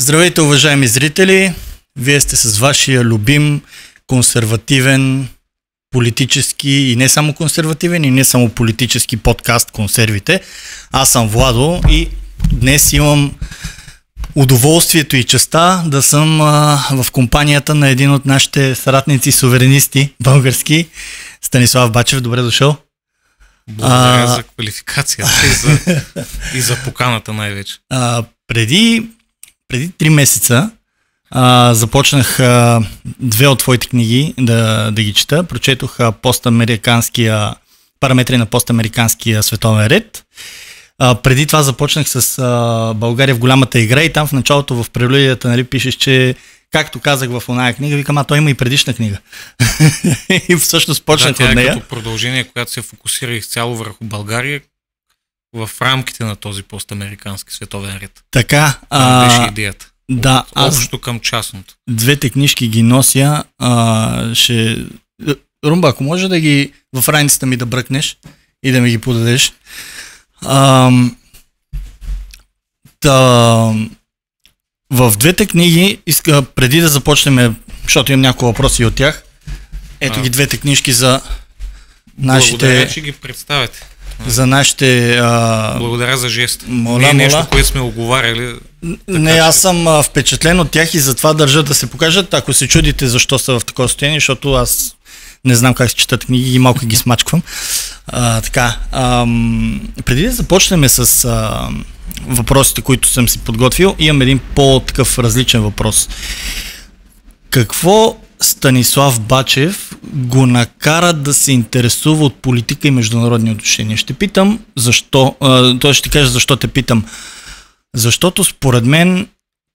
Здравейте, уважаеми зрители! Вие сте с вашия любим, консервативен, политически и не само консервативен и не само политически подкаст "Консервите". Аз съм Владо и днес имам удоволствието и честта да съм в компанията на един от нашите съратници суверенисти български, Станислав Бачев. Добре дошъл! Благодаря за квалификацията и за поканата най-вече. Преди 3 месеца започнах две от твоите книги да ги чета. Прочетох параметри на постамериканския световен ред. Преди това започнах с България в голямата игра и там в началото в прелюдията пишеш, че както казах в оная книга, викам, той има и предишна книга. И всъщност почнах от нея. Като продължение, която се фокусира изцяло върху България в рамките на този постамерикански световен ред. Така. Беше идеята. Да, общо към частното. Двете книжки ги нося. Румба, ако може да ги в раницата ми да бръкнеш и да ми ги подадеш. В двете книги, преди да започнем, защото имам няколко въпроси от тях, ето ги двете книжки за нашите... Благодаря, че ги представяте. За нашите... Благодаря за жест. Не е нещо, което сме оговаряли. Не, аз съм впечатлен от тях и затова държа да се покажат. Ако се чудите защо са в такова състояние, защото аз не знам как се четат книги и малко ги смачквам. Преди да започнем с въпросите, които съм си подготвил, имам един по-такъв различен въпрос. Какво Станислав Бачев го накара да се интересува от политика и международни отношения? Ще питам защо, ще кажа защо те питам. Защото според мен,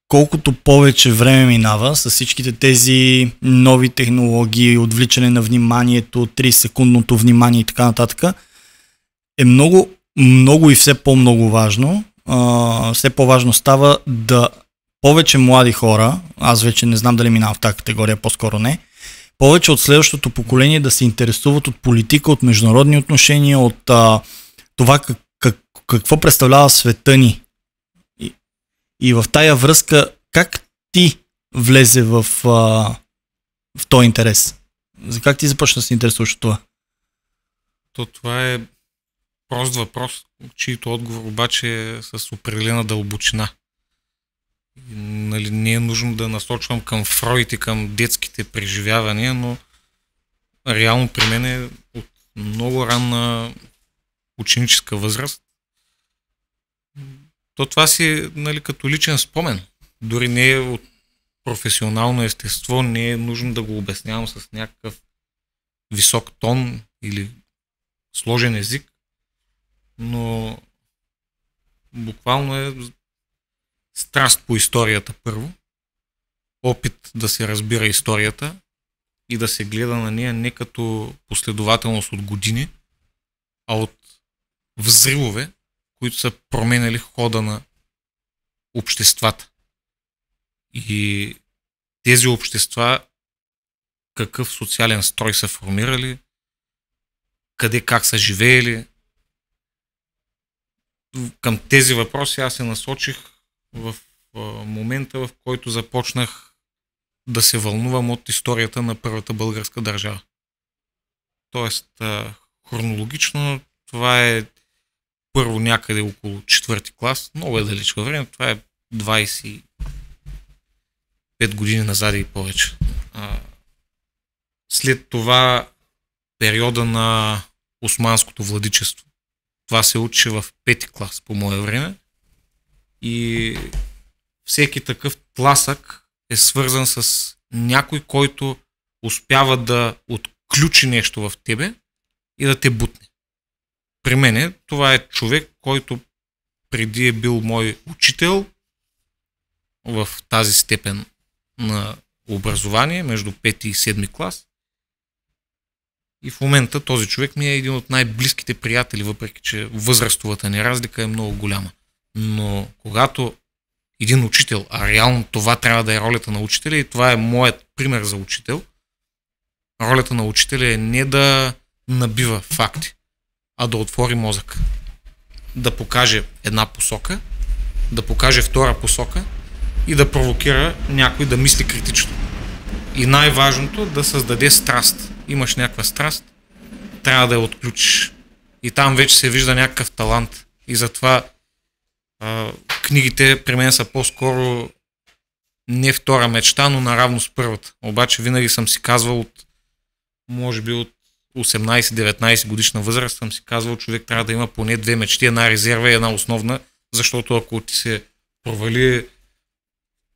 колкото повече време минава с всичките тези нови технологии, отвличане на вниманието, 3-секундното внимание и така нататък, е много, много и все по-много важно. Все по-важно става да повече млади хора, аз вече не знам дали минавам в тази категория, по-скоро не, повече от следващото поколение да се интересуват от политика, от международни отношения, от това какво представлява света ни. И в тая връзка, как ти влезе в този интерес? Как ти започна да се интересуваш от това? Това е прост въпрос, чийто отговор обаче е с определена дълбочина. Не е нужно да насочвам към Фройд и към детските преживявания, но реално при мен е от много ранна ученическа възраст. Това си като личен спомен. Дори не е от професионално естество, не е нужно да го обяснявам с някакъв висок тон или сложен език, но буквално е страст по историята първо, опит да се разбира историята и да се гледа на нея не като последователност от години, а от взривове, които са променяли хода на обществата. И тези общества какъв социален строй са формирали, къде как са живеели. Към тези въпроси аз се насочих в момента, в който започнах да се вълнувам от историята на първата българска държава. Тоест, хронологично това е първо някъде около 4-ти клас, много е далеч във време, това е 25 години назад и повече. След това периода на османското владичество. Това се учи в 5-ти клас по мое време и всеки такъв тласък е свързан с някой, който успява да отключи нещо в тебе и да те бутне. При мене това е човек, който преди е бил мой учител в тази степен на образование, между 5 и 7 клас. И в момента този човек ми е един от най-близките приятели, въпреки че възрастовата ни разлика е много голяма. Но когато един учител, а реално това трябва да е ролята на учителя и това е моят пример за учител, ролята на учителя е не да набива факти, а да отвори мозък. Да покаже една посока, да покаже втора посока и да провокира някой да мисли критично. И най-важното да създаде страст. Имаш някаква страст, трябва да я отключиш. И там вече се вижда някакъв талант. И затова книгите при мен са по-скоро не втора мечта, но наравно с първата. Обаче винаги съм си казвал може би от 18-19 годишна възраст съм си казвал, човек трябва да има поне две мечти, една резерва и една основна, защото ако ти се провали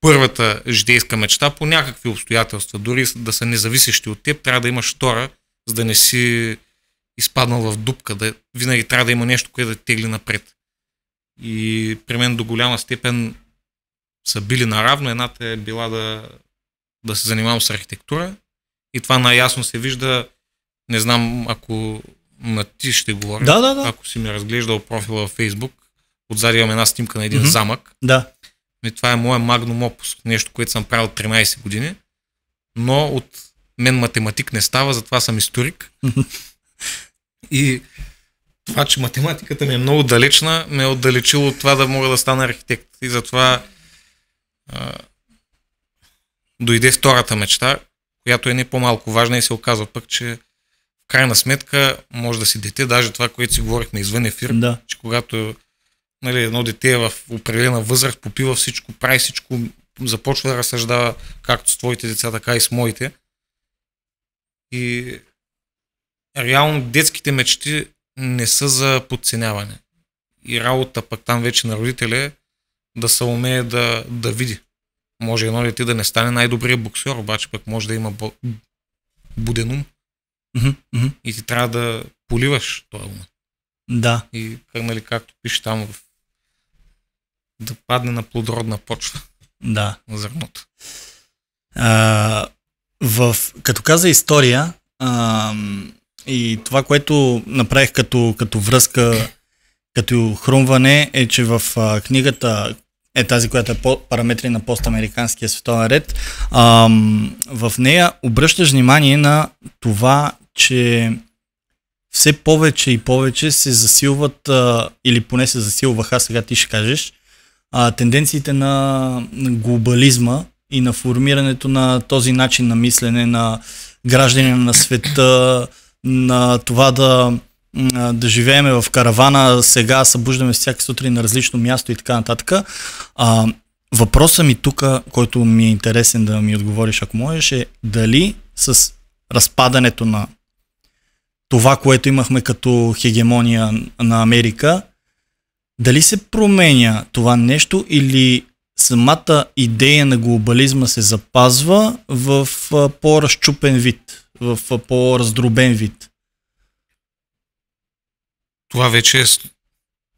първата житейска мечта по някакви обстоятелства, дори да са независещи от теб, трябва да имаш втора, за да не си изпаднал в дупка, винаги трябва да има нещо, което да тегли напред. И при мен до голяма степен са били наравно. Едната е била да се занимавам с архитектура и това най-ясно се вижда, не знам ако на ти ще говоря, да. Ако си ми разглеждал профила във Фейсбук, отзади имам една снимка на един замък. Да. И това е моя магнум опус, нещо, което съм правил 13 години, но от мен математик не става, затова съм историк. И това, че математиката ми е много далечна, ме е отдалечило от това да мога да стана архитект. И затова дойде втората мечта, която е не по-малко важна и се оказва пък, че в крайна сметка може да си дете, даже това, което си говорихме извън ефир, че когато едно дете е в определена възраст, попива всичко, прави всичко, започва да разсъждава както с твоите деца, така и с моите. И реално детските мечти не са за подценяване. И работа пък там вече на родителя е да се умее да види. Може едно дете да не стане най-добрият боксер, обаче пък може да има буден ум. И ти трябва да поливаш този ум. Да. И както пише там, да падне на плодородна почва. Да. На зърното. Като каза история, и това, което направих като връзка, като хрумване, е, че в книгата е тази, която е параметри на постамериканския световен ред, в нея обръщаш внимание на това, че все повече и повече се засилват, или поне се засилваха, сега ти ще кажеш, тенденциите на глобализма и на формирането на този начин на мислене на граждани на света, на това да живееме в каравана, сега събуждаме всяка сутрин на различно място и така нататък. Въпросът ми тук, който ми е интересен да ми отговориш, ако можеш, е дали с разпадането на това, което имахме като хегемония на Америка, дали се променя това нещо или самата идея на глобализма се запазва в по-разчупен вид, в по-раздробен вид? Това вече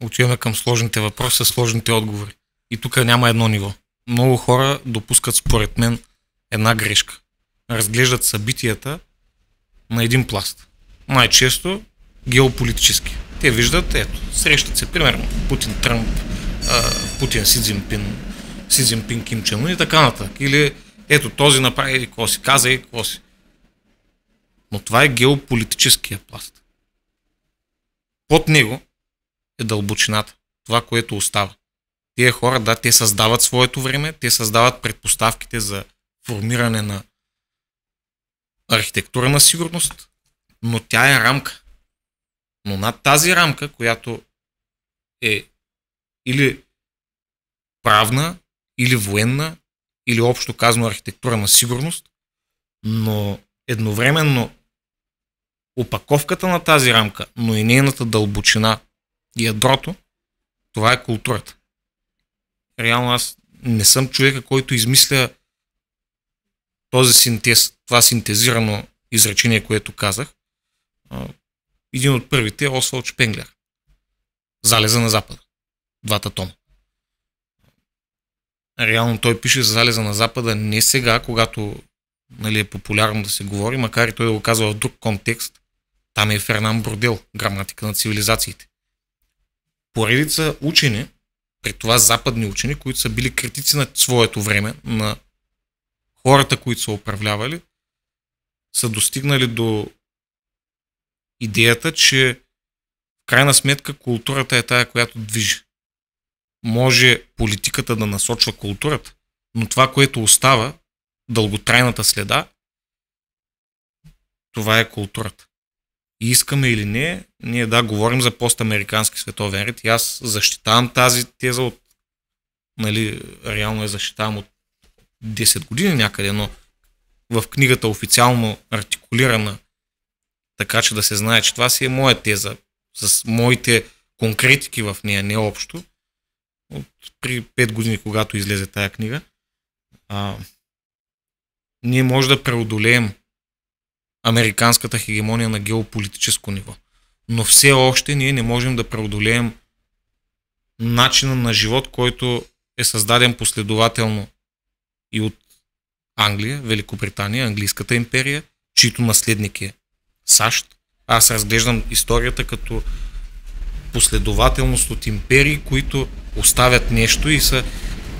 отиваме към сложните въпроси, сложните отговори. И тук няма едно ниво. Много хора допускат, според мен, една грешка. Разглеждат събитията на един пласт. Най-често геополитически. Те виждат, срещат се, примерно, Путин, Тръмп, Путин, Си Цзинпин, Ким Чен Ун и така нататък. Или този направи какво си, каза и какво си. Но това е геополитическия пласт. Под него е дълбочината. Това, което остава. Тия хора, те създават своето време, те създават предпоставките за формиране на архитектура на сигурност, но тя е рамка. Но над тази рамка, която е или правна, или военна, или общо казано архитектура на сигурност, но едновременно опаковката на тази рамка, но и нейната дълбочина и ядрото, това е културата. Реално аз не съм човека, който измисля този синтез, това синтезирано изречение, което казах. Един от първите е Освалд Шпенглер. Залеза на Запада. Двата тома. Реално той пише за Залеза на Запада не сега, когато е популярно да се говори, макар и той да го казва в друг контекст. Там е Фернан Бордел, граматика на цивилизациите. Поредица учени, при това западни учени, които са били критици на своето време, на хората, които са управлявали, са достигнали до идеята, че в крайна сметка културата е тая, която движи. Може политиката да насочва културата, Но това, което остава, дълготрайната следа, това е културата. И искаме или не, ние говорим за постамерикански световен ред и аз защитавам тази теза от, реално я защитавам от 10 години някъде, но в книгата официално артикулирана, така че да се знае, че това си е моя теза, с моите конкретики в нея, не общо, от при 5 години, когато излезе тая книга, ние може да преодолеем американската хегемония на геополитическо ниво. Но все още ние не можем да преодолеем начина на живот, който е създаден последователно и от Англия, Великобритания, Английската империя, чийто наследник е САЩ. Аз разглеждам историята като последователност от империи, които оставят нещо и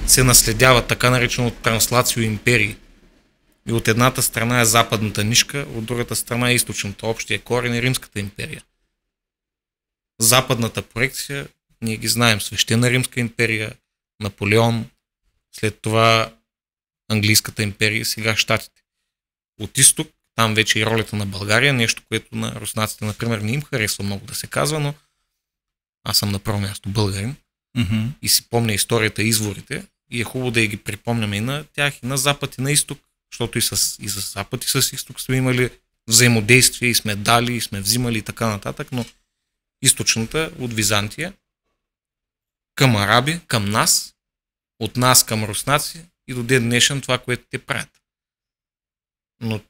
се наследяват, така наречено транслацио империи. И от едната страна е западната нишка, от другата страна е източната, общия корен е Римската империя. Западната проекция, ние ги знаем, Свещена Римска империя, Наполеон, след това Английската империя, сега Щатите. От изток, там вече и ролята на България, нещо, което на руснаците, например, не им харесва много да се казва, но аз съм на първо място българин и си помня историята и изворите и е хубаво да ги припомняме и на тях, и на Запад, и на изток, защото и за Запад, и с изток сме имали взаимодействие и сме дали, и сме взимали и така нататък, но източната от Византия към араби, към нас, от нас към руснаци и до ден днешен това, което те правят. Но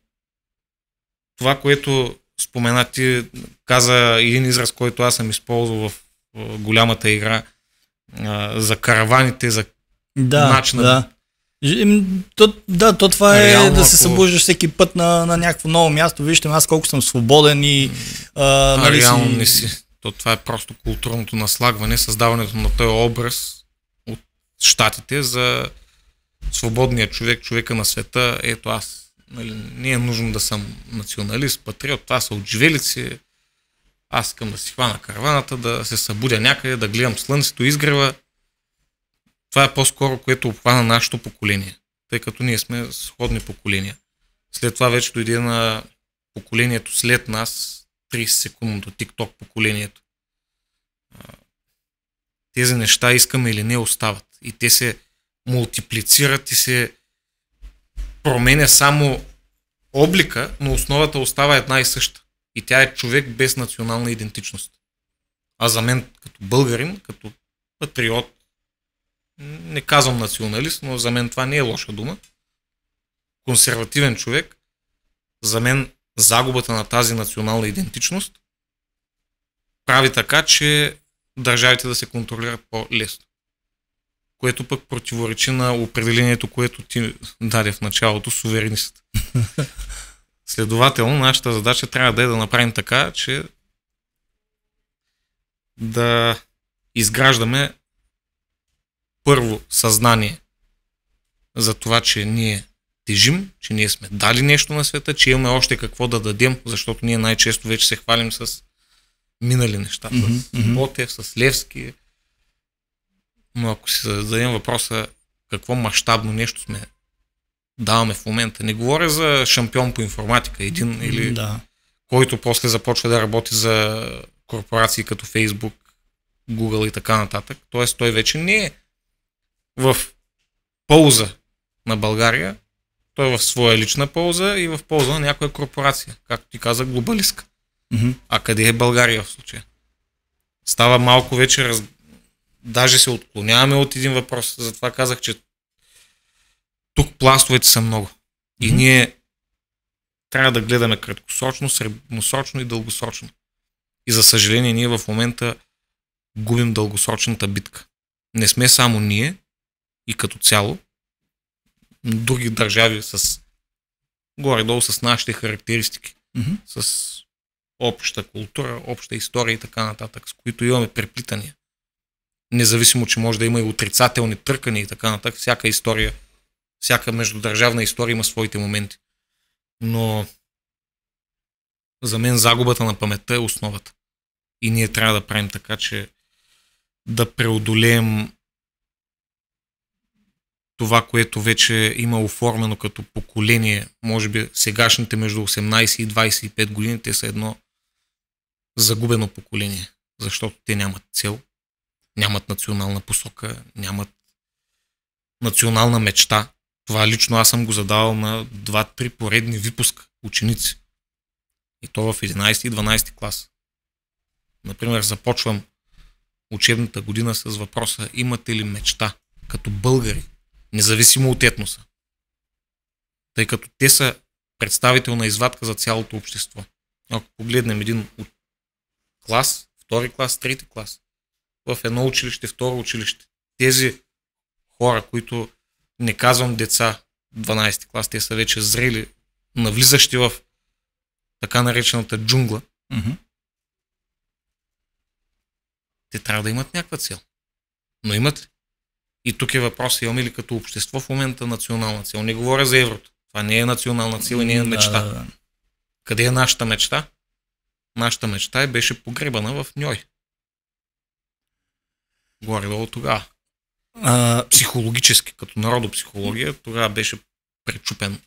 това, което спомена ти, каза един израз, който аз съм използвал в голямата игра за караваните, за начина. То това е реално, да се събуждаш всеки път на някакво ново място. Вижте аз колко съм свободен и... реално не си. Това е просто културното наслагване, създаването на този образ от щатите за свободния човек, човека на света. Ето аз, не е нужно да съм националист, патриот, това са отживелици. Аз искам да си хвана караваната, да се събудя някъде, да гледам слънцето, изгрева. Това е по-скоро, което обхвана нашето поколение, тъй като ние сме сходни поколения. След това вече дойде на поколението след нас, 30-секундното TikTok поколението. Тези неща искаме или не остават. И те се мултиплицират и се променя само облика, но основата остава една и съща. И тя е човек без национална идентичност. А за мен като българин, като патриот, не казвам националист, но за мен това не е лоша дума. Консервативен човек, за мен загубата на тази национална идентичност прави така, че държавите да се контролират по-лесно. Което пък противоречи на определението, което ти даде в началото, суверенист. Следователно, нашата задача трябва да е да направим така, че да изграждаме първо съзнание за това, че ние тежим, че ние сме дали нещо на света, че имаме още какво да дадем, защото ние най-често вече се хвалим с минали неща, с Ботев, с Левски. Но ако си зададем въпроса какво мащабно нещо сме даваме в момента, не говоря за шампион по информатика, един или който после започва да работи за корпорации като Facebook, Google и така нататък. Тоест той вече не е в полза на България, той е в своя лична полза и в полза на някоя корпорация, както ти каза, глобалистка. А къде е България в случая? Става малко вече, даже се отклоняваме от един въпрос, затова казах, че тук пластовете са много. И ние трябва да гледаме краткосрочно, средносрочно и дългосрочно. И за съжаление ние в момента губим дългосрочната битка. Не сме само ние и като цяло, други държави с горе-долу с нашите характеристики, с обща култура, обща история и така нататък, с които имаме преплитания. Независимо, че може да има и отрицателни търкания и така нататък, всяка история, всяка междудържавна история има своите моменти. Но за мен загубата на паметта е основата. И ние трябва да правим така, че да преодолеем това, което вече има оформено като поколение, може би сегашните между 18 и 25 години, те са едно загубено поколение, защото те нямат цел, нямат национална посока, нямат национална мечта. Това лично аз съм го задавал на 2-3 поредни випуска ученици. И то в 11 и 12 клас. Например, започвам учебната година с въпроса: имате ли мечта като българи, независимо от етноса? Тъй като те са представителна извадка за цялото общество. Ако погледнем един клас, втори клас, трети клас, в едно училище, второ училище, тези хора, които, не казвам деца, 12 клас, те са вече зрели, навлизащи в така наречената джунгла, те трябва да имат някаква цел. Но имат ли? И тук е въпрос: имаме ли като общество в момента национална цел? Не говоря за еврото. Това не е национална цел и не е мечта. Къде е нашата мечта? Нашата мечта беше погребана в Ньой. Горе-долу тогава. Психологически, като народопсихология, тогава беше пречупен.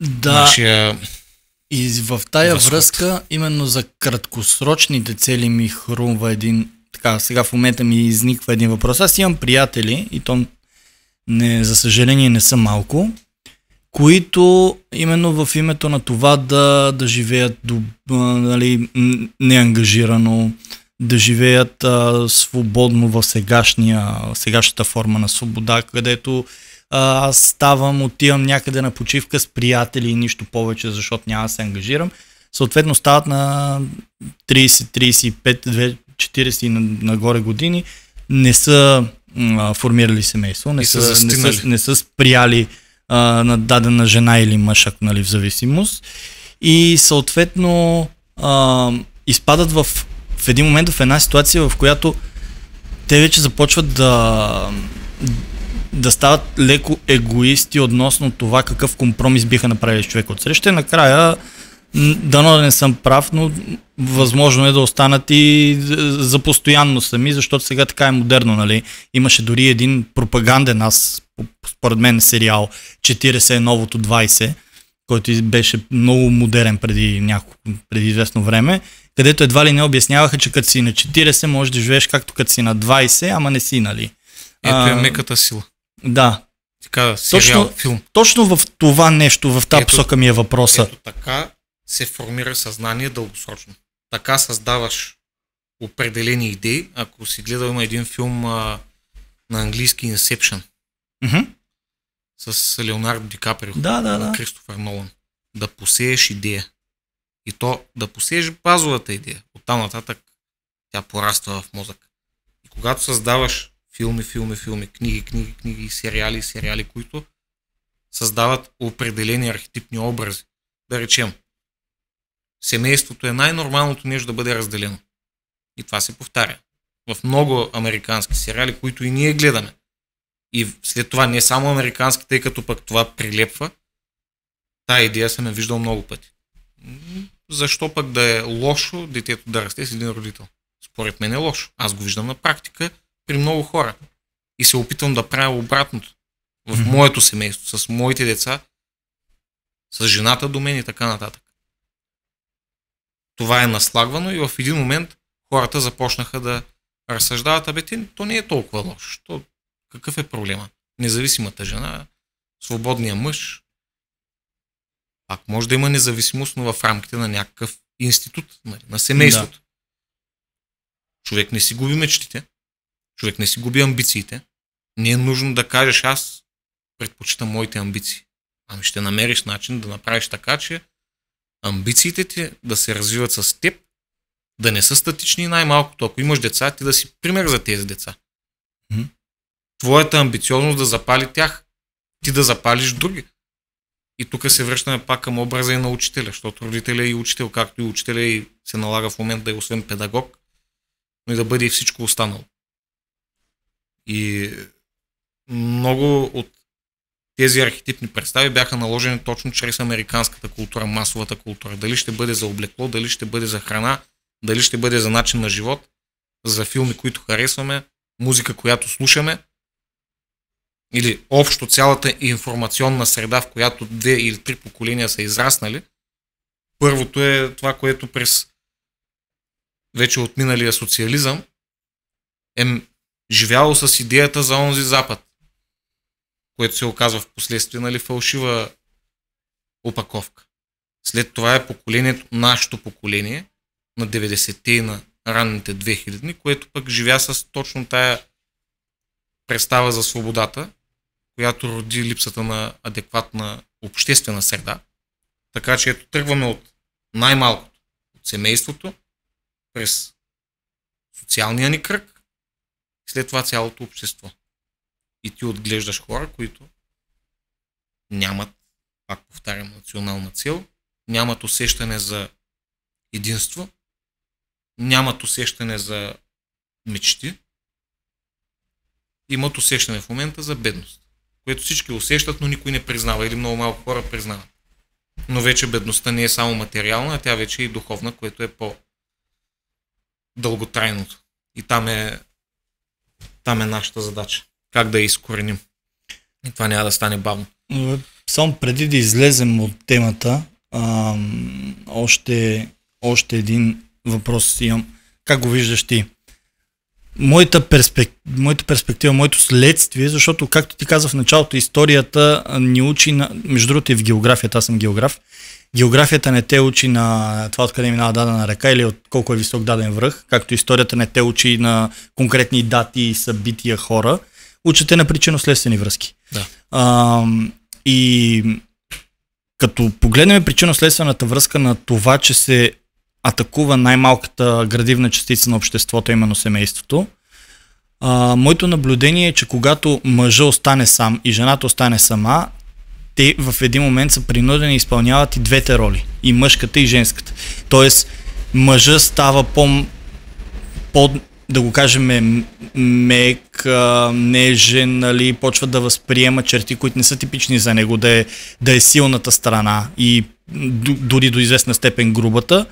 Да. Нашия... И в тая връзка, именно за краткосрочните цели ми хрумва един, така, сега в момента ми изниква един въпрос. Аз имам приятели, и то за съжаление не са малко, които именно в името на това да живеят нали, неангажирано, да живеят свободно в сегашната форма на свобода, където аз ставам, отивам някъде на почивка с приятели и нищо повече, защото няма да се ангажирам. Съответно стават на 30, 35, 40 и нагоре години, не са формирали семейство, не са спряли на дадена жена или мъж, нали, в зависимост. И съответно изпадат в един момент в една ситуация, в която те вече започват да стават леко егоисти относно това какъв компромис биха направили с човек от среща. Накрая, дано да не съм прав, но възможно е да останат и за постоянно сами, защото сега така е модерно, нали. Имаше дори един пропаганден, според мен, сериал 40 е новото 20, който беше много модерен преди известно време, където едва ли не обясняваха, че като си на 40 можеш да живееш както като си на 20, ама не си, нали. Ето е меката сила. Да. Така, сериал, филм. Точно в това нещо, в тази посока ми е въпроса. Ето така се формира съзнание дългосрочно. Така създаваш определени идеи. Ако си гледал, има един филм на английски Inception. С Леонардо Ди Каприо. Да. Кристофър Нолан. Да посееш идея. И то да посееш базовата идея. Оттам нататък тя пораства в мозък. И когато създаваш филми, книги, сериали, които създават определени архетипни образи. Да речем, семейството е най-нормалното нещо да бъде разделено. И това се повтаря. В много американски сериали, които и ние гледаме. И след това не само американски, тъй като пък това прилепва, тая идея съм я виждал много пъти. Защо пък да е лошо детето да расте с един родител? Според мен е лошо. Аз го виждам на практика при много хора. И се опитвам да правя обратното. В моето семейство, с моите деца, с жената до мен и така нататък. Това е наслагвано и в един момент хората започнаха да разсъждават: то не е толкова лошо. Какъв е проблема? Независимата жена, свободния мъж. Пак може да има независимост, но в рамките на някакъв институт, на семейството. Да. Човек не си губи мечтите, човек не си губи амбициите. Не е нужно да кажеш: аз предпочитам моите амбиции. Ами ще намериш начин да направиш така, че амбициите ти да се развиват с теб, да не са статични, най-малкото. Ако имаш деца, ти да си пример за тези деца. Твоята амбициозност да запали тях, ти да запалиш други. И тук се връщаме пак към образа и на учителя, защото родителя и учител, както и учителя, и се налага в момента да е освен педагог, но и да бъде и всичко останало. И много от тези архетипни представи бяха наложени точно чрез американската култура, масовата култура. Дали ще бъде за облекло, дали ще бъде за храна, дали ще бъде за начин на живот, за филми, които харесваме, музика, която слушаме. или общо цялата информационна среда, в която 2 или 3 поколения са израснали. Първото е това, което през вече отминалия социализъм е живяло с идеята за онзи Запад, което се оказва в последствие фалшива опаковка. След това е поколението, нашето поколение на 90-те и на ранните 2000-ни, което пък живя с точно тая представа за свободата, която роди липсата на адекватна обществена среда. Така че ето тръгваме от най-малкото, от семейството, през социалния ни кръг, след това цялото общество. И ти отглеждаш хора, които нямат, пак повтарям, национална цел, нямат усещане за единство, нямат усещане за мечти, имат усещане в момента за бедност, което всички усещат, но никой не признава или много малко хора признават. Но вече бедността не е само материална, а тя вече е и духовна, което е по-дълготрайното. И там е нашата задача. Как да я изкореним. И това няма да стане бавно. Само преди да излезем от темата, още един въпрос имам. Как го виждаш ти? Моята перспектива, моето следствие, защото, както ти каза в началото, историята ни учи между другото и в географията, аз съм географ. Географията не те учи на това откъде минава дадена река или от колко е висок даден връх, както историята не те учи на конкретни дати, събития, хора. Учите на причинно-следствени връзки. Да. И като погледнем причинно-следствената връзка на това, че се атакува най-малката градивна частица на обществото, именно семейството, моето наблюдение е, че когато мъжът остане сам и жената остане сама, те в един момент са принудени да изпълняват и двете роли, и мъжката, и женската. Тоест, мъжът става да го кажем, мек, нежен, нали, почва да възприема черти, които не са типични за него, да е силната страна и дори до известна степен грубата,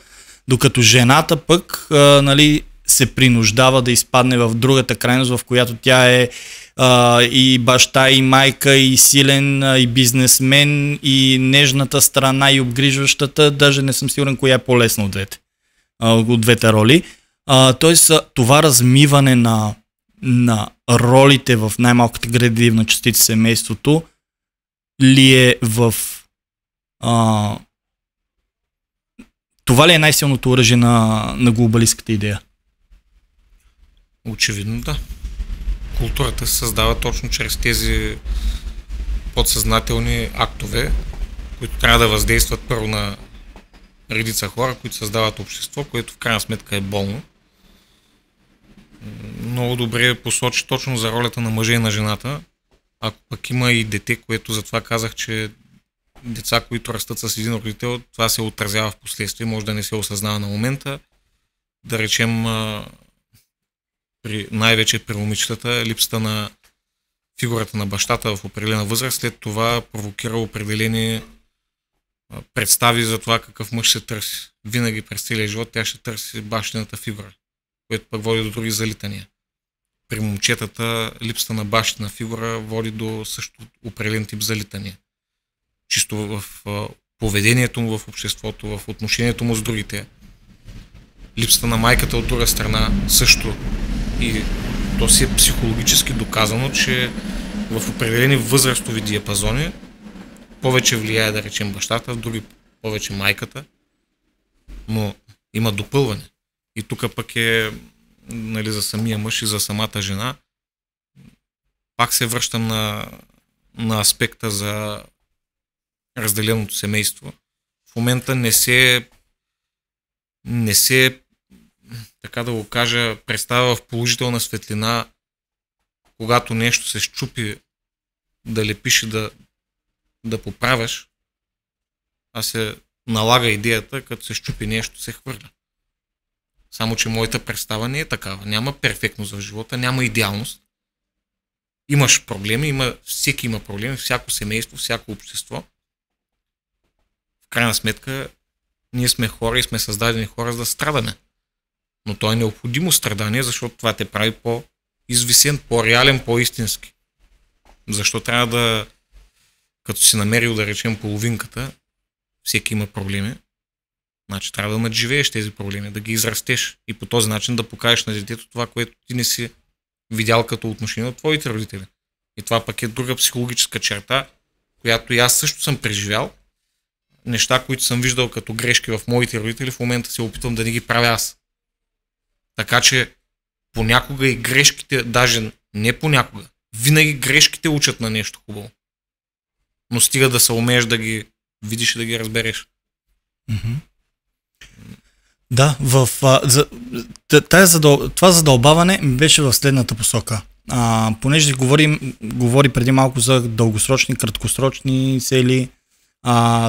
докато жената пък нали, се принуждава да изпадне в другата крайност, в която тя е и баща, и майка, и силен, и бизнесмен, и нежната страна, и обгрижващата. Даже не съм сигурен коя е по-лесна от двете роли. Тоест това размиване на ролите в най-малката градивна частица семейството ли е в... това ли е най-силното оръжие на глобалистката идея? Очевидно да. Културата се създава точно чрез тези подсъзнателни актове, които трябва да въздействат първо на редица хора, които създават общество, което в крайна сметка е болно. Много добре посочи точно за ролята на мъжа и на жената. Ако пък има и дете, което затова казах, че деца, които растат с един родител, това се отразява в последствие, може да не се осъзнава на момента. Да речем, най-вече при момичетата, липсата на фигурата на бащата в определена възраст, след това провокира определени представи за това какъв мъж се търси. Винаги през целия живот тя ще търси бащината фигура, което пък води до други залитания. При момчетата липсата на бащина фигура води до също определен тип залитания. Чисто в поведението му в обществото, в отношението му с другите. Липсата на майката от друга страна също. И то си е психологически доказано, че в определени възрастови диапазони повече влияе, да речем, бащата, в други повече майката, но има допълване. И тук пък е, нали, за самия мъж и за самата жена, пак се връщам на аспекта за разделеното семейство. В момента не се така да го кажа, представя в положителна светлина, когато нещо се счупи, да лепиш и да поправяш, а се налага идеята, като се счупи нещо, се хвърля. Само че моята представа не е такава. Няма перфектност в живота, няма идеалност. Имаш проблеми, всеки има проблеми, всяко семейство, всяко общество. В крайна сметка, ние сме хора и сме създадени хора за да страдаме. Но то е необходимо страдание, защото това те прави по-извисен, по-реален, по-истински. Защо трябва да, като си намерил да речем половинката, всеки има проблеми, значи трябва да надживееш тези проблеми, да ги израстеш и по този начин да покажеш на детето това, което ти не си видял като отношение от твоите родители. И това пък е друга психологическа черта, която и аз също съм преживял. Неща, които съм виждал като грешки в моите родители, в момента се опитвам да не ги правя аз. Така че понякога и грешките, даже не понякога, винаги грешките учат на нещо хубаво. Но стига да се умееш да ги видиш и да ги разбереш. Mm-hmm. Да, това задълбаване беше в следната посока. Понеже говори преди малко за дългосрочни, краткосрочни цели,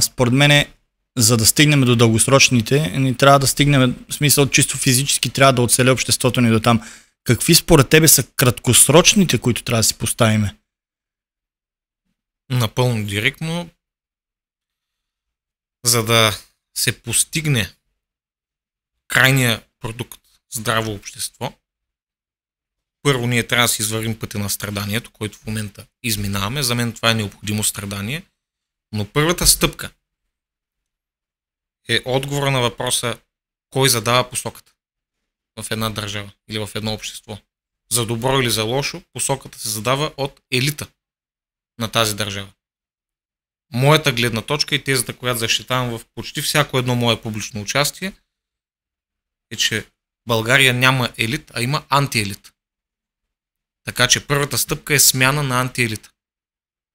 според мен, за да стигнем до дългосрочните, ни трябва да стигнем, в смисъл чисто физически, трябва да оцеле обществото ни до там. Какви според тебе са краткосрочните, които трябва да си поставиме? Напълно директно, за да се постигне крайния продукт здраво общество, първо ние трябва да си извървим пътя на страданието, който в момента изминаваме. За мен това е необходимо страдание, но първата стъпка е отговора на въпроса кой задава посоката в една държава или в едно общество. За добро или за лошо, посоката се задава от елита на тази държава. Моята гледна точка и тезата, която защитавам в почти всяко едно мое публично участие, е, че България няма елит, а има антиелит. Така че първата стъпка е смяна на антиелита,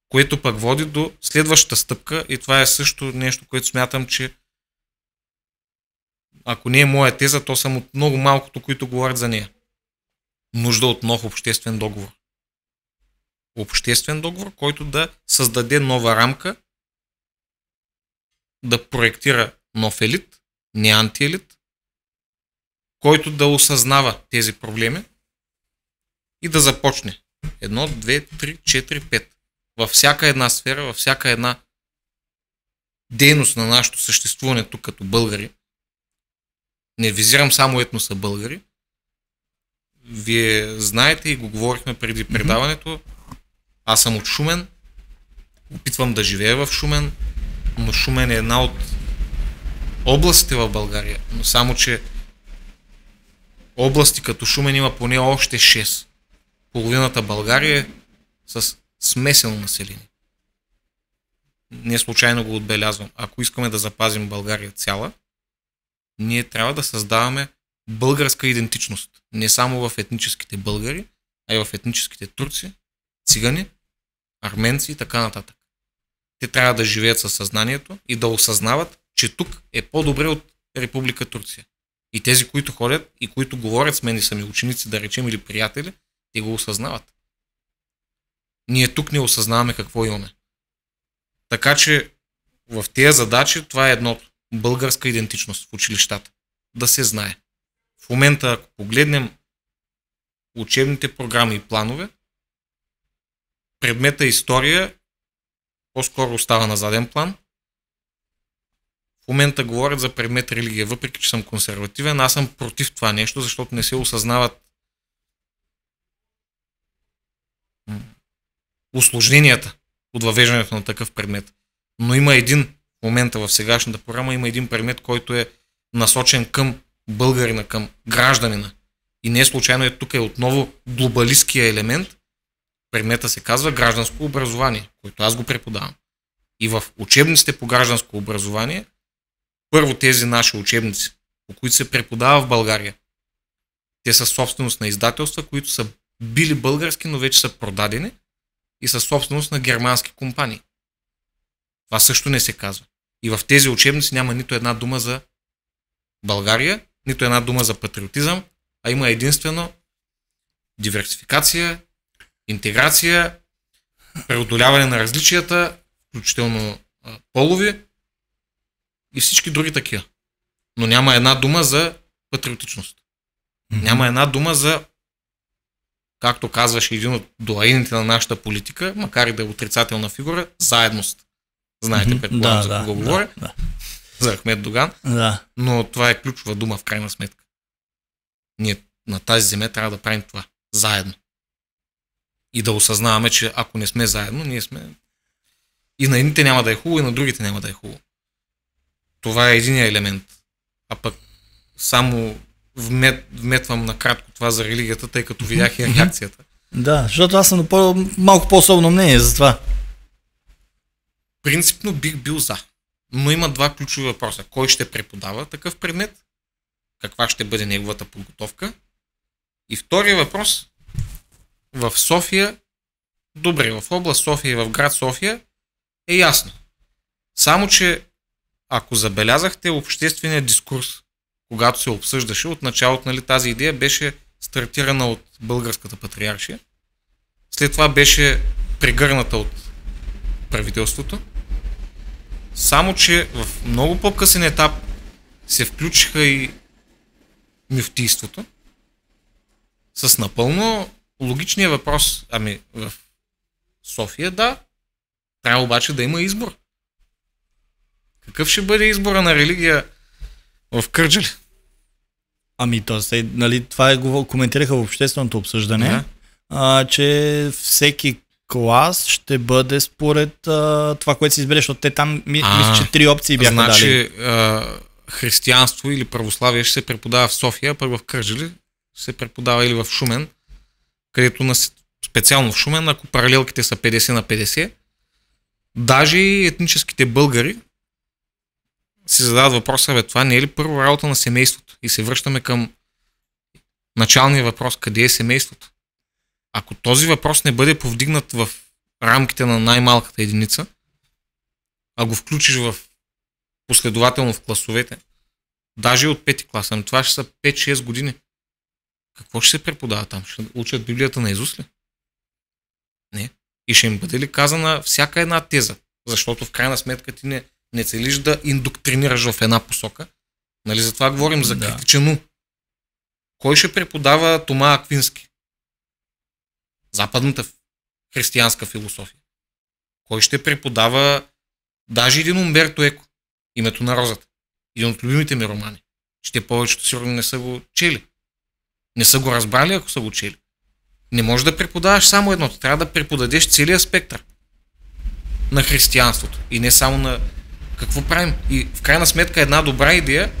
което пък води до следващата стъпка и това е също нещо, което смятам, че ако не е моя теза, то съм от много малкото, които говорят за нея. Нужда от нов обществен договор. Обществен договор, който да създаде нова рамка, да проектира нов елит, не антиелит, който да осъзнава тези проблеми и да започне 1, 2, 3, 4, 5. Във всяка една сфера, във всяка една дейност на нашето съществуване тук като българи, не визирам само етноса българи, вие знаете и го говорихме преди предаването, аз съм от Шумен, опитвам да живея в Шумен, но Шумен е една от областите в България, но само че области като Шумен има поне още 6. Половината България е с смесено население. Не случайно го отбелязвам. Ако искаме да запазим България цяла, ние трябва да създаваме българска идентичност. Не само в етническите българи, а и в етническите турци, цигани, арменци и така нататък. Те трябва да живеят със съзнанието и да осъзнават, че тук е по-добре от Република Турция. И тези, които ходят и които говорят с мен и сами ученици, да речем, или приятели, те го осъзнават. Ние тук не осъзнаваме какво имаме. Така че в тези задачи това е едното. Българска идентичност в училищата. Да се знае. В момента, ако погледнем учебните програми и планове, предмета история по-скоро остава на заден план. В момента говорят за предмет религия, въпреки че съм консервативен, аз съм против това нещо, защото не се осъзнават усложненията от въвеждането на такъв предмет. Но има един, в момента в сегашната програма, има един предмет, който е насочен към българина, към гражданина. И не случайно е тук е отново глобалистския елемент. Предмета се казва гражданско образование, който аз го преподавам. И в учебниците по гражданско образование, първо тези наши учебници, по които се преподава в България, те са собственост на издателства, които са били български, но вече са продадени и са собственост на германски компании. Това също не се казва. И в тези учебници няма нито една дума за България, нито една дума за патриотизъм, а има единствено диверсификация, интеграция, преодоляване на различията, включително полови и всички други такива. Но няма една дума за патриотичност. Няма една дума за, както казваше един от доайните на нашата политика, макар и да е отрицателна фигура, заедност. Знаете, предполагам за кого говоря. Да. За Ахмед Доган. Да. Но това е ключова дума в крайна сметка. Ние на тази земя трябва да правим това. Заедно. И да осъзнаваме, че ако не сме заедно, ние сме... И на едните няма да е хубаво, и на другите няма да е хубаво. Това е единия елемент. А пък само вметвам накратко това за религията, тъй като видях и реакцията. Да, защото аз съм малко по-особено мнение за това. Принципно бих бил за. Но има два ключови въпроса. Кой ще преподава такъв предмет? Каква ще бъде неговата подготовка? И втория въпрос. В София, добре, в област София и в град София е ясно. Само, че ако забелязахте обществения дискурс, когато се обсъждаше, от началото, нали, тази идея беше стартирана от българската патриаршия, след това беше прегърната от правителството, само че в много по-късен етап се включиха и мюфтийството с напълно логичния въпрос. Ами в София да, трябва обаче да има избор. Какъв ще бъде избора на религия в Кърджали? Ами нали, това коментираха в общественото обсъждане, че всеки клас ще бъде според това, което се избере, защото те там мисля, че 3 опции бяха дали. Значи християнство или православие ще се преподава в София, пък в Кърджали се преподава или в Шумен, където специално в Шумен, ако паралелките са 50 на 50, даже и етническите българи си задават въпроса, това не е ли първо работа на семейството? И се връщаме към началния въпрос, къде е семейството? Ако този въпрос не бъде повдигнат в рамките на най-малката единица, а го включиш последователно в класовете, даже от 5 клас, ами това ще са 5-6 години. Какво ще се преподава там? Ще учат Библията на Исус ли? Не. И ще им бъде ли казана всяка една теза? Защото в крайна сметка ти не целиш да индоктринираш в една посока. Нали, затова говорим за критичен ум. Кой ще преподава Тома Аквински? Западната християнска философия. Кой ще преподава даже един Умберто Еко, Името на розата? Един от любимите ми романи. Ще повечето сигурно не са го чели. Не са го разбрали, ако са го чели. Не можеш да преподаваш само едното. Трябва да преподадеш целия спектър на християнството. И не само на какво правим. И в крайна сметка една добра идея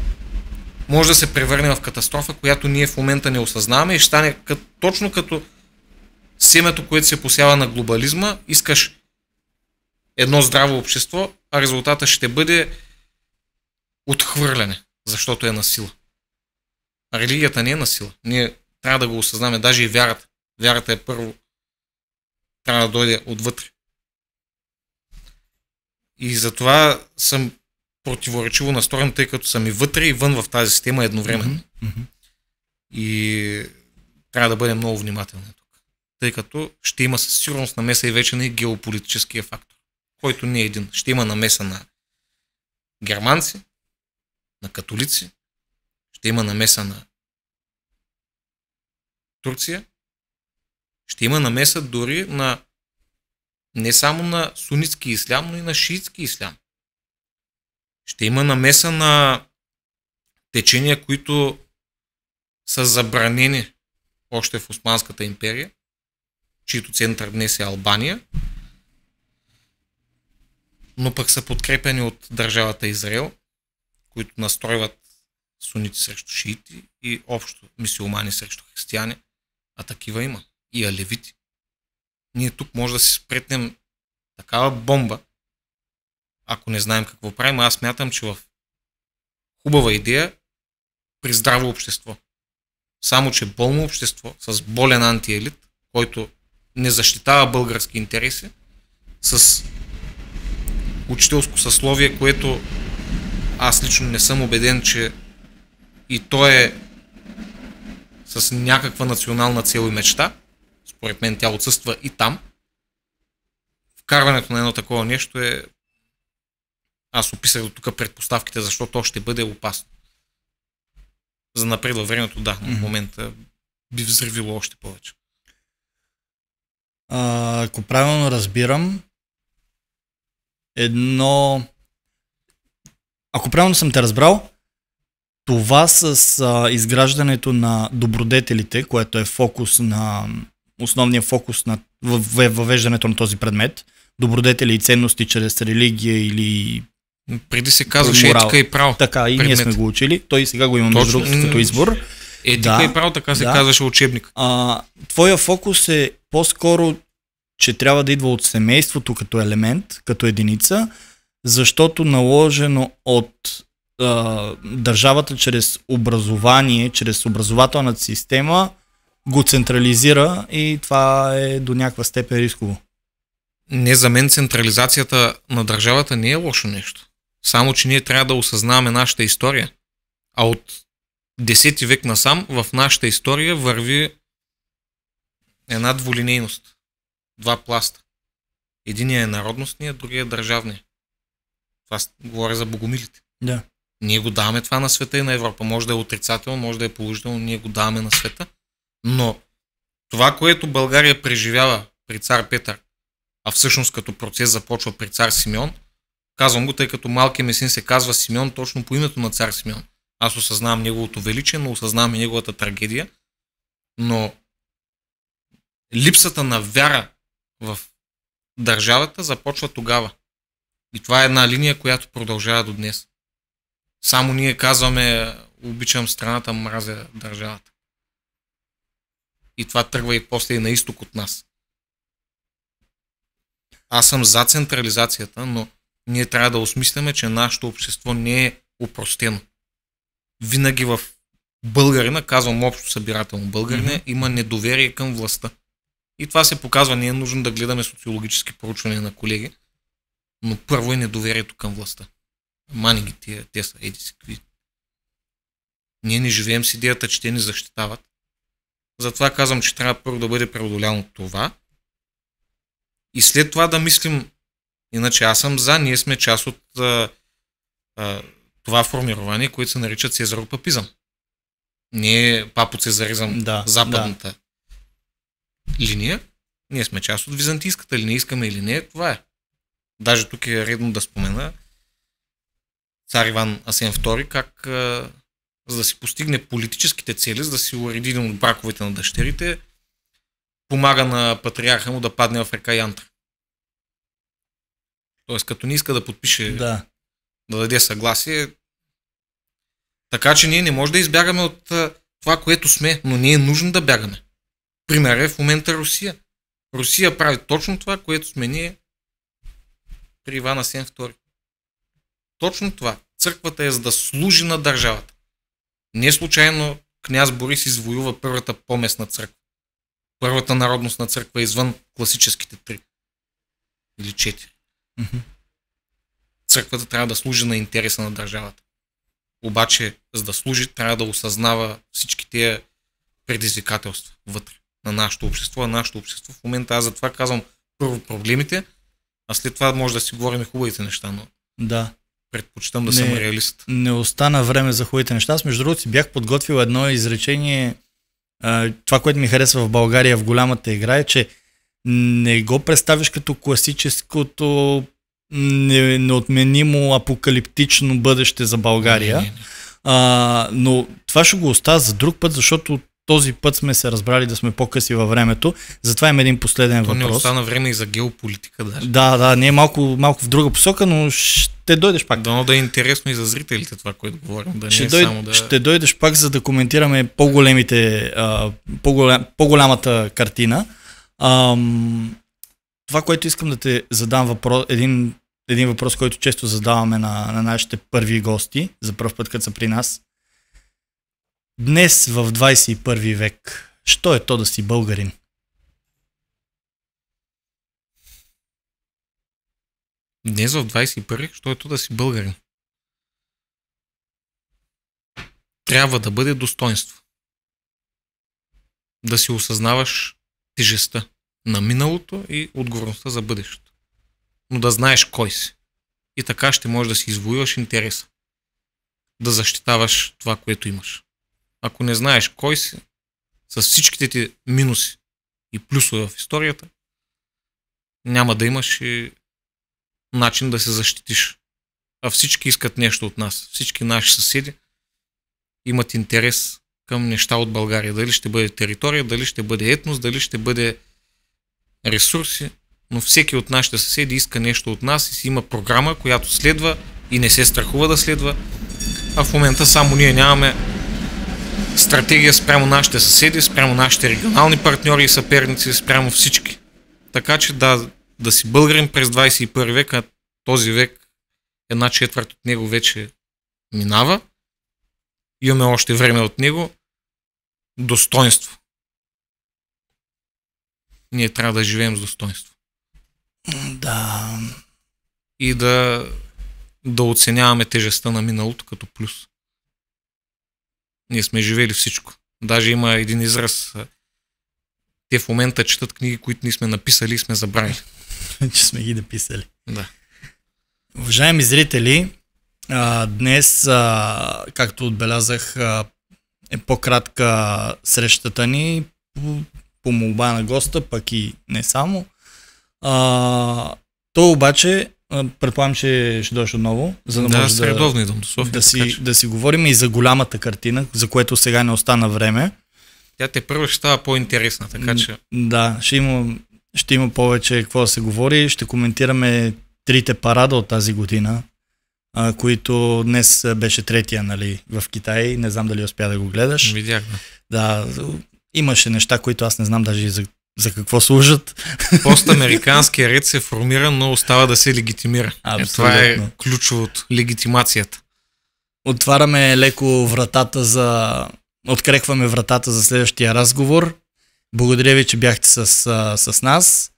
може да се превърне в катастрофа, която ние в момента не осъзнаваме и ще стане точно като семето, което се посява на глобализма. Искаш едно здраво общество, а резултата ще бъде отхвърляне, защото е насила. А религията не е насила. Ние трябва да го осъзнаме, даже и вярата. Вярата е първо, трябва да дойде отвътре. И затова съм противоречиво настроен, тъй като съм и вътре и вън в тази система едновременно. И трябва да бъдем много внимателни тук. Тъй като ще има със сигурност намеса и вече на геополитическия фактор, който не е един. Ще има намеса на германци, на католици, ще има намеса на Турция, ще има намеса дори на не само на сунитски ислям, но и на шиитски ислям. Ще има намеса на течения, които са забранени още в Османската империя, чието център днес е Албания, но пък са подкрепени от държавата Израел, които настройват сунити срещу шиити и общо мюсюлмани срещу християни, а такива има. И алевити. Ние тук може да си спретнем такава бомба, ако не знаем какво правим. Аз смятам, че в хубава идея при здраво общество. Само, че болно общество с болен антиелит, който не защитава български интереси, с учителско съсловие, което аз лично не съм убеден, че и то е с някаква национална цел и мечта. Според мен тя отсъства и там. Вкарването на едно такова нещо е... Аз описах до тук предпоставките, защото то ще бъде опасно. За напред във времето, да, но в момента би взривило още повече. Ако правилно разбирам, ако правилно съм те разбрал, това с изграждането на добродетелите, което е основния фокус въвеждането на този предмет. Добродетели и ценности чрез религия или преди се казваше етика и право. Така, и ние сме го учили. Той сега го имаме между другото като избор. Етика и право, така се казваше учебник. Твоя фокус е по-скоро, че трябва да идва от семейството като елемент, като единица, защото наложено от държавата чрез образование, чрез образователната система го централизира и това е до някаква степен рисково. Не, за мен централизацията на държавата не е лошо нещо. Само, че ние трябва да осъзнаваме нашата история. А от 10 век насам в нашата история върви една двулинейност. Два пласта. Единият е народностния, другия е държавния. Това говоря за богомилите. Да. Ние го даваме това на света и на Европа. Може да е отрицателно, може да е положително, ние го даваме на света. Но това, което България преживява при цар Петър, а всъщност като процес започва при цар Симеон, казвам го, тъй като малкият месин се казва Симеон точно по името на цар Симеон. Аз осъзнавам неговото величие, но осъзнавам и неговата трагедия. Но липсата на вяра в държавата започва тогава. И това е една линия, която продължава до днес. Само ние казваме, обичам страната, мразя държавата. И това тръгва и после и на изток от нас. Аз съм за централизацията, но ние трябва да осмисляме, че нашето общество не е упростено. Винаги в българина, казвам общо събирателно българина, има недоверие към властта. И това се показва, не е нужно да гледаме социологически проучвания на колеги, но първо е недоверието към властта. Мани ги те са, еди си какви. Ние не живеем с идеята, че те ни защитават. Затова казвам, че трябва първо да бъде преодоляно това и след това да мислим, иначе аз съм за, ние сме част от това формирование, което се нарича цезаропапизъм. Не е папоцезаризъм, западната линия. Ние сме част от византийската линия, искаме или не, това е. Даже тук е редно да спомена цар Иван Асен II, как за да си постигне политическите цели, за да си уреди един от браковете на дъщерите, помага на патриарха му да падне в река Янтра. Тоест, като не иска да подпише, да даде съгласие. Така че ние не можем да избягаме от това, което сме, но не е нужно да бягаме. Пример е в момента Русия. Русия прави точно това, което сме ние при Иван Асен II. Точно това. Църквата е за да служи на държавата. Не случайно княз Борис извоюва първата поместна църква. Първата народностна църква извън класическите 3 или 4. Църквата трябва да служи на интереса на държавата. Обаче, за да служи, трябва да осъзнава всички тези предизвикателства вътре на нашето общество. А нашето общество в момента, аз затова казвам първо проблемите, а след това може да си говорим хубавите неща, но предпочитам да съм реалист. Не остана време за хубавите неща. Аз между другото си бях подготвил едно изречение. Това, което ми харесва в България в голямата игра е, че не го представиш като класическото неотменимо апокалиптично бъдеще за България. Но това ще го оставя за друг път, защото този път сме се разбрали да сме по-къси във времето. Затова има един последен въпрос. Не остана време и за геополитика даже. Да, не е малко в друга посока, но ще дойдеш пак. Дано да е интересно и за зрителите това, което говорим. Ще дойдеш пак, за да коментираме по-голямата картина. Това, което искам да те задам въпрос, един въпрос, който често задаваме на нашите първи гости, за първ път, като са при нас. Днес в 21 век, що е то да си българин? Днес в 21, що е то да си българин? Трябва да бъде достоинство. Да си осъзнаваш тежестта на миналото и отговорността за бъдещето. Но да знаеш кой си. И така ще можеш да си извоюваш интереса. Да защитаваш това, което имаш. Ако не знаеш кой си, с всичките ти минуси и плюсове в историята, няма да имаш и начин да се защитиш. А всички искат нещо от нас. Всички наши съседи имат интерес към неща от България. Дали ще бъде територия, дали ще бъде етнос, дали ще бъде ресурси, но всеки от нашите съседи иска нещо от нас и си има програма, която следва и не се страхува да следва. А в момента само ние нямаме стратегия спрямо нашите съседи, спрямо нашите регионални партньори и съперници, спрямо всички. Така че да си българин през 21 век, а този век, 1/4 от него вече минава, имаме още време от него, достоинство. Ние трябва да живеем с достоинство. Да. И да оценяваме тежестта на миналото като плюс. Ние сме живели всичко. Даже има един израз. Те в момента четат книги, които ние сме написали и сме забравили. Че сме ги написали. Да. Уважаеми зрители, днес, както отбелязах, е по-кратка срещата ни по молба на госта, пък и не само. То обаче, предполагам, че ще дойдеш отново, за да може редовно идвам до София, да си говорим и за голямата картина, за което сега не остана време. Тя първо ще става по-интересна, така че... Да, ще има повече какво да се говори. Ще коментираме 3 парада от тази година, които днес беше 3-я, нали, в Китай. Не знам дали успя да го гледаш. Видях, да. Имаше неща, които аз не знам даже и за какво служат. Постамериканския ред се формира, но остава да се легитимира. Това е ключовото. Легитимацията. Отваряме леко открехваме вратата за следващия разговор. Благодаря ви, че бяхте с нас.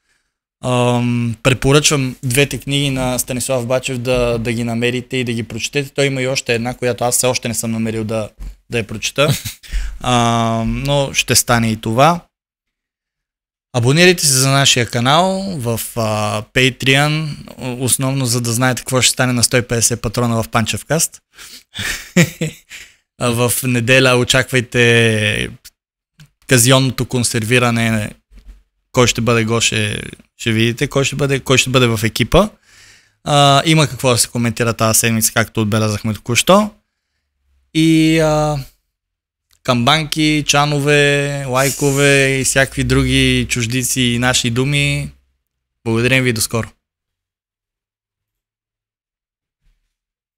Препоръчвам 2 книги на Станислав Бачев да ги намерите и да ги прочетете. Той има и още една, която аз все още не съм намерил да я прочета. Но ще стане и това. Абонирайте се за нашия канал в Patreon, основно за да знаете какво ще стане на 150 патрона в Панчевкаст. В неделя очаквайте казионното консервиране. Кой ще бъде гост, ще видите. Кой ще бъде в екипа. Има какво да се коментира тази седмица, както отбелязахме току-що. И камбанки, чанове, лайкове и всякакви други чуждици и наши думи. Благодарим ви, до скоро.